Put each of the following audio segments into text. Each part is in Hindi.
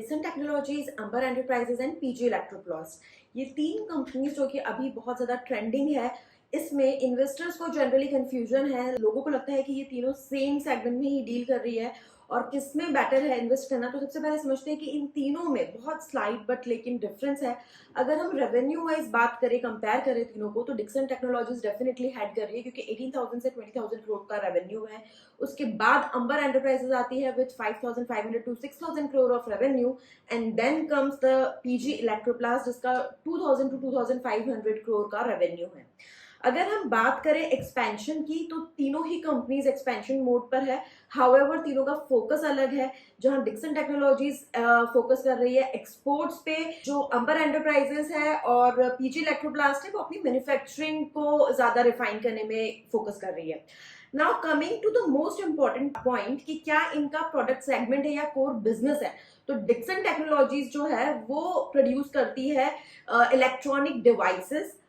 Dixon technologies, Amber enterprises and PG electroplast, ये तीन कंपनीज जो कि अभी बहुत ज्यादा ट्रेंडिंग है। इसमें इन्वेस्टर्स को जनरली कंफ्यूजन है, लोगों को लगता है कि ये तीनों सेम सेगमेंट में ही डील कर रही है और किसमें बेटर है इन्वेस्ट करना। तो सबसे पहले समझते हैं कि इन तीनों में बहुत स्लाइट बट लेकिन डिफरेंस है। अगर हम रेवेन्यू वाइज बात करें, कंपेयर करें तीनों को, तो डिक्सन टेक्नोलॉजीज डेफिनेटली हेड कर रही है क्योंकि 18,000 से 20,000 करोड़ का रेवेन्यू है। उसके बाद अंबर एंटरप्राइजेज आती है with 5,500 to 6,000 crore of revenue, and then comes the PG electroplast जिसका 2,000 टू 2,500 करोड़ का रेवेन्यू है। अगर हम बात करें एक्सपेंशन की, तो तीनों ही कंपनीज एक्सपेंशन मोड पर है। हाउएवर तीनों का फोकस अलग है। जहां डिक्सन टेक्नोलॉजीज फोकस कर रही है एक्सपोर्ट्स पे, जो अंबर एंटरप्राइजेस है और पीजी इलेक्ट्रोप्लास्ट है वो अपनी मैन्युफैक्चरिंग को ज्यादा रिफाइन करने में फोकस कर रही है। Now coming to the most important point कि क्या इनका प्रोडक्ट सेगमेंट है या कोर बिजनेस है। तो डिक्सन टेक्नोलॉजीज जो है वो प्रोड्यूस करती है इलेक्ट्रॉनिक डिवाइसेस।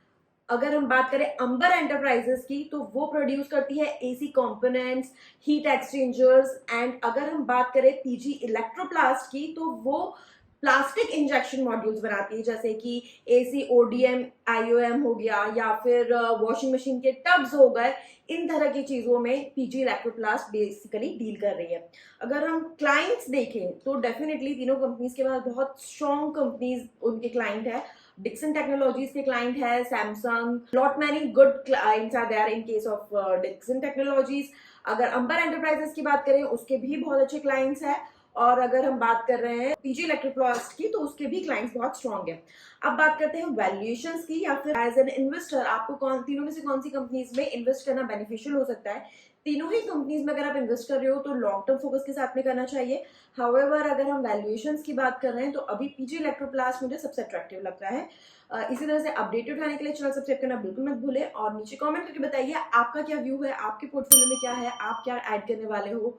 अगर हम बात करें अंबर एंटरप्राइजेस की, तो वो प्रोड्यूस करती है AC components, heat exchangers, and अगर हम बात करें पीजी इलेक्ट्रोप्लास्ट की, तो वो प्लास्टिक इंजेक्शन मॉड्यूल्स बनाती है, जैसे कि एसी ओडीएम आईओएम हो गया या फिर वॉशिंग मशीन के टब्स हो गए। इन तरह की चीजों में पीजी इलेक्ट्रोप्लास्ट बेसिकली डील कर रही है। अगर हम क्लाइंट्स देखें तो डेफिनेटली तीनों कंपनीज के पास बहुत स्ट्रॉन्ग कंपनीज उनके क्लाइंट है। डिक्सन टेक्नोलॉजीज के क्लाइंट है Samsung, lot many good clients are there in case of Dixon technologies. अगर अंबर एंटरप्राइजेस की बात करें, उसके भी बहुत अच्छे क्लाइंट्स हैं। और अगर हम बात कर रहे हैं पीजी इलेक्ट्रोप्लास्ट की, तो उसके भी क्लाइंट्स बहुत स्ट्रॉन्ग है। अब बात करते हैं वैल्यूएशंस की, या फिर एज एन इन्वेस्टर आपको तीनों में से कौन सी कंपनीज में इन्वेस्ट करना बेनिफिशियल हो सकता है। तीनों ही कंपनीज में अगर आप इन्वेस्ट कर रहे हो तो लॉन्ग टर्म फोकस के साथ में करना चाहिए। हाउएवर अगर हम वैल्यूएशंस की बात कर रहे हैं तो अभी पीजी इलेक्ट्रोप्लास्ट मुझे सबसे अट्रैक्टिव लगता है। इसी तरह से अपडेटेड रहने के लिए चैनल सब्सक्राइब करना बिल्कुल मत भूलें और नीचे कमेंट करके बताइए आपका क्या व्यू है, आपके पोर्टफोलियो में क्या है, आप क्या ऐड करने वाले हो।